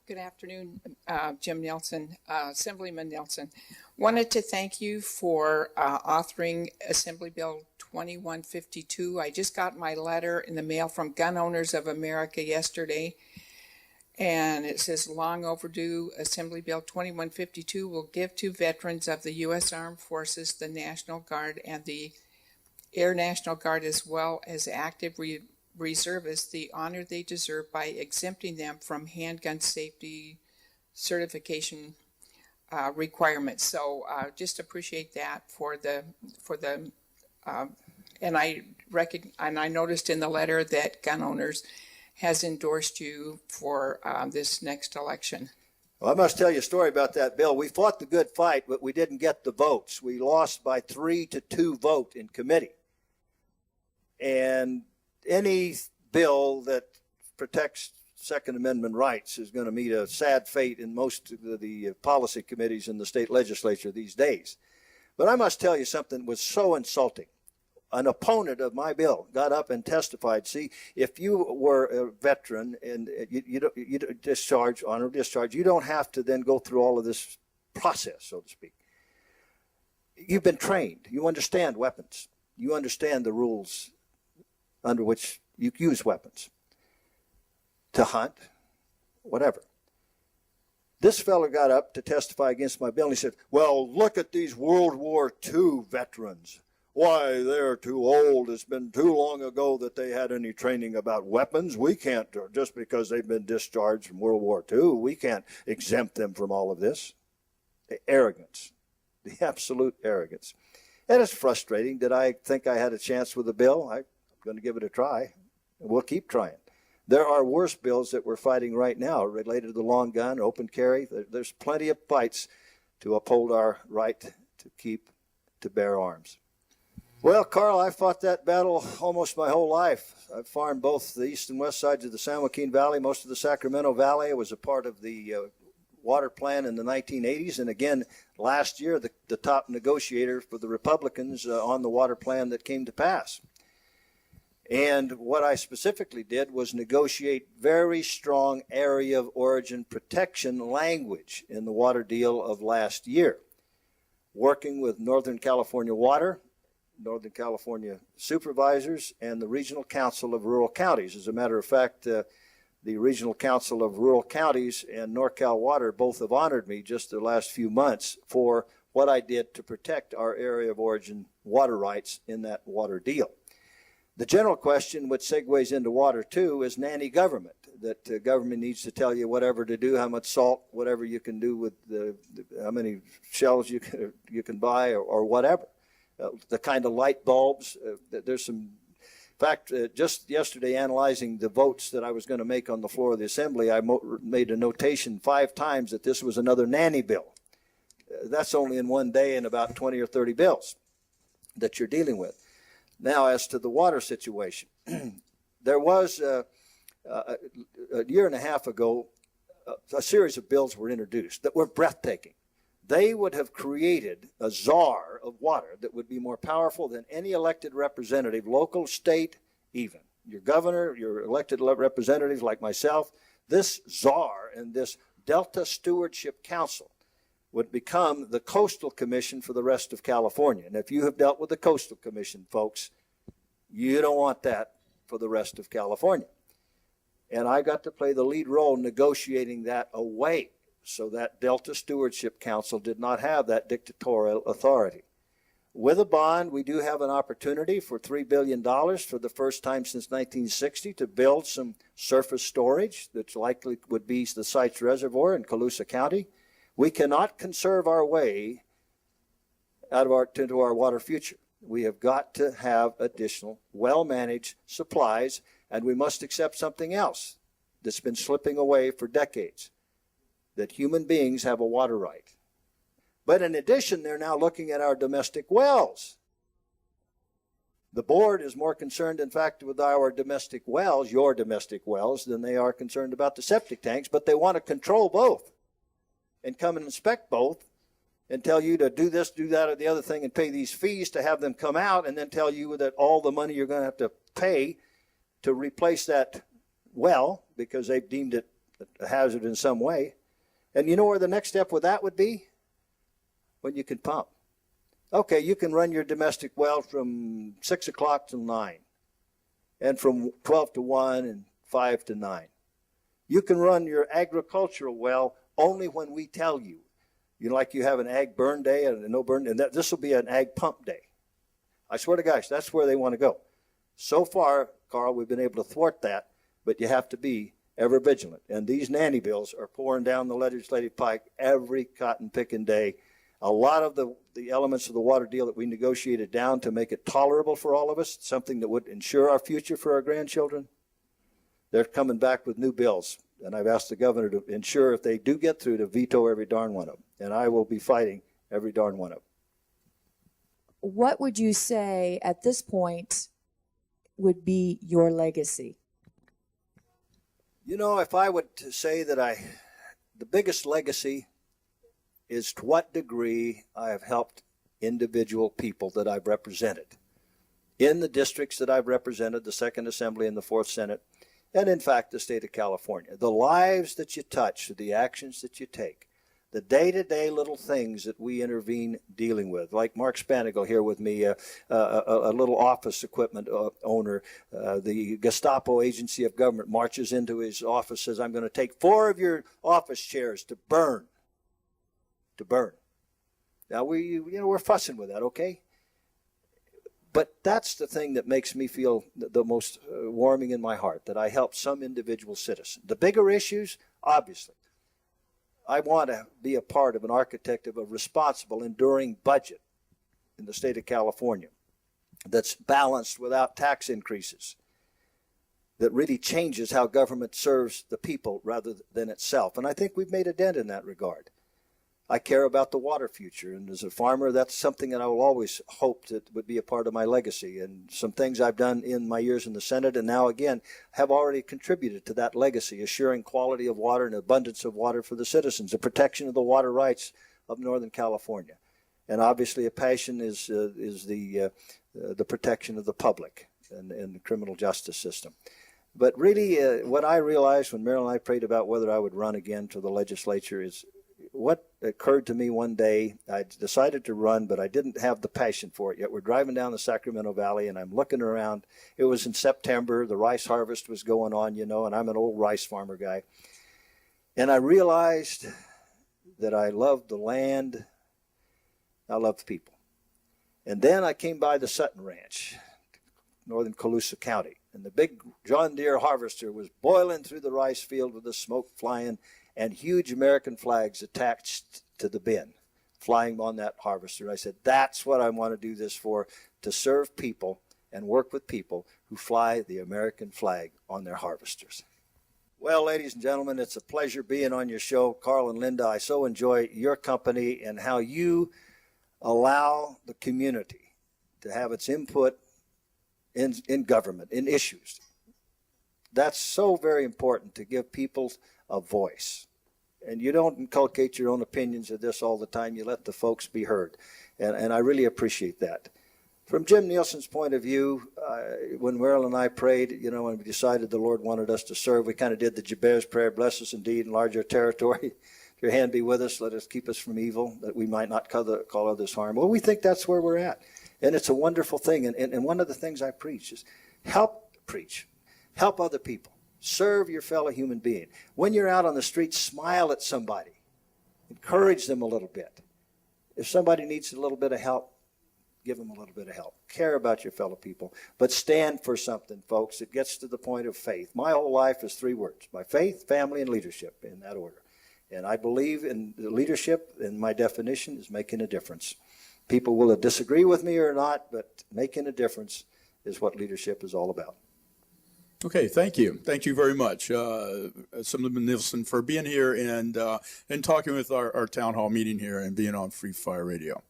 Good afternoon, Jim Nielsen, Assemblyman Nielsen. Wanted to thank you for authoring Assembly Bill 2152. I just got my letter in the mail from Gun Owners of America yesterday, and it says, long overdue, Assembly Bill 2152 will give to veterans of the U.S. Armed Forces, the National Guard, and the Air National Guard, as well as active reservists, the honor they deserve by exempting them from handgun safety certification requirements. So just appreciate that and I noticed in the letter that Gun Owners has endorsed you for this next election. Well, I must tell you a story about that bill. We fought the good fight, but we didn't get the votes. We lost by 3-2 vote in committee. And any bill that protects Second Amendment rights is going to meet a sad fate in most of the policy committees in the state legislature these days. But I must tell you something that was so insulting. An opponent of my bill got up and testified. See, if you were a veteran and you discharge, honor discharge, you don't have to then go through all of this process, so to speak. You've been trained. You understand weapons. You understand the rules under which you use weapons to hunt, whatever. This fellow got up to testify against my bill, and he said, well, look at these World War II veterans. Why, they're too old. It's been too long ago that they had any training about weapons. We can't, just because they've been discharged from World War II, we can't exempt them from all of this. The arrogance, the absolute arrogance. And it's frustrating. Did I think I had a chance with the bill? I'm going to give it a try, and we'll keep trying. There are worse bills that we're fighting right now related to the long gun, open carry. There's plenty of fights to uphold our right to bear arms. Well, Carl, I fought that battle almost my whole life. I've farmed both the east and west sides of the San Joaquin Valley, most of the Sacramento Valley. I was a part of the water plan in the 1980s, and again, last year, the top negotiator for the Republicans on the water plan that came to pass. And what I specifically did was negotiate very strong area of origin protection language in the water deal of last year, working with Northern California Water, Northern California supervisors, and the Regional Council of Rural Counties. As a matter of fact, the Regional Council of Rural Counties and NorCal Water both have honored me just the last few months for what I did to protect our area of origin water rights in that water deal. The general question, which segues into water too, is nanny government, that government needs to tell you whatever to do, how much salt, whatever you can do with how many shells you can buy or whatever. The kind of light bulbs. There's some, in fact, just yesterday analyzing the votes that I was going to make on the floor of the Assembly, I made a notation 5 times that this was another nanny bill. That's only in one day in about 20 or 30 bills that you're dealing with. Now, as to the water situation, there was a year and a half ago, a series of bills were introduced that were breathtaking. They would have created a czar of water that would be more powerful than any elected representative, local, state, even. Your governor, your elected representatives like myself, this czar and this Delta Stewardship Council would become the Coastal Commission for the rest of California. And if you have dealt with the Coastal Commission, folks, you don't want that for the rest of California. And I got to play the lead role negotiating that away, so that Delta Stewardship Council did not have that dictatorial authority. With a bond, we do have an opportunity for $3 billion for the first time since 1960 to build some surface storage that likely would be the Sites Reservoir in Colusa County. We cannot conserve our way into our water future. We have got to have additional well-managed supplies, and we must accept something else that's been slipping away for decades, that human beings have a water right. But in addition, they're now looking at our domestic wells. The board is more concerned, in fact, with our domestic wells, your domestic wells, than they are concerned about the septic tanks, but they want to control both and come and inspect both and tell you to do this, do that, or the other thing, and pay these fees to have them come out, and then tell you that all the money you're going to have to pay to replace that well, because they've deemed it a hazard in some way. And you know where the next step with that would be? When you can pump. Okay, you can run your domestic well from 6 o'clock till 9, and from 12 to 1 and 5 to 9. You can run your agricultural well only when we tell you. You know, like you have an ag burn day and a no burn, and this will be an ag pump day. I swear to gosh, that's where they want to go. So far, Carl, we've been able to thwart that, but you have to be ever vigilant. And these nanny bills are pouring down the legislative pike every cotton picking day. A lot of the elements of the water deal that we negotiated down to make it tolerable for all of us, something that would ensure our future for our grandchildren, they're coming back with new bills. And I've asked the governor to ensure, if they do get through, to veto every darn one of them. And I will be fighting every darn one of them. What would you say at this point would be your legacy? You know, if I would to say that the biggest legacy is to what degree I have helped individual people that I've represented in the districts that I've represented, the 2nd Assembly and the 4th Senate, and in fact the state of California. The lives that you touch, the actions that you take, the day-to-day little things that we intervene dealing with, like Mark Spanigal here with me, a little office equipment owner. The Gestapo agency of government marches into his office, says, I'm going to take 4 of your office chairs to burn. Now, we're fussing with that, okay? But that's the thing that makes me feel the most warming in my heart, that I help some individual citizen. The bigger issues, obviously. I want to be a part of an architect of a responsible, enduring budget in the state of California that's balanced without tax increases, that really changes how government serves the people rather than itself. And I think we've made a dent in that regard. I care about the water future, and as a farmer, that's something that I will always hope that would be a part of my legacy. And some things I've done in my years in the Senate and now again have already contributed to that legacy, assuring quality of water and abundance of water for the citizens, the protection of the water rights of Northern California. And obviously a passion is the protection of the public and the criminal justice system. But really what I realized when Marilyn and I prayed about whether I would run again to the legislature is what occurred to me one day. I decided to run, but I didn't have the passion for it yet. We're driving down the Sacramento Valley, and I'm looking around. It was in September. The rice harvest was going on, you know, and I'm an old rice farmer guy. And I realized that I loved the land. I loved people. And then I came by the Sutton Ranch, northern Colusa County, and the big John Deere harvester was boiling through the rice field with the smoke flying, and huge American flags attached to the bin, flying on that harvester. I said, that's what I want to do this for, to serve people and work with people who fly the American flag on their harvesters. Well, ladies and gentlemen, it's a pleasure being on your show. Carl and Linda, I so enjoy your company and how you allow the community to have its input in government, in issues. That's so very important, to give people a voice. And you don't inculcate your own opinions of this all the time. You let the folks be heard. And I really appreciate that. From Jim Nielsen's point of view, when Merrill and I prayed, you know, when we decided the Lord wanted us to serve, we kind of did the Jabez prayer, bless us indeed, enlarge our territory. If your hand be with us, let us keep us from evil, that we might not call others harm. Well, we think that's where we're at. And it's a wonderful thing. And one of the things I preach is preach. Help other people. Serve your fellow human being. When you're out on the street, smile at somebody. Encourage them a little bit. If somebody needs a little bit of help, give them a little bit of help. Care about your fellow people. But stand for something, folks. It gets to the point of faith. My whole life is 3 words: my faith, family, and leadership, in that order. And I believe in the leadership, and my definition is making a difference. People will disagree with me or not, but making a difference is what leadership is all about. Okay, thank you. Thank you very much, Assemblyman Nielsen, for being here and talking with our town hall meeting here and being on Free Fire Radio.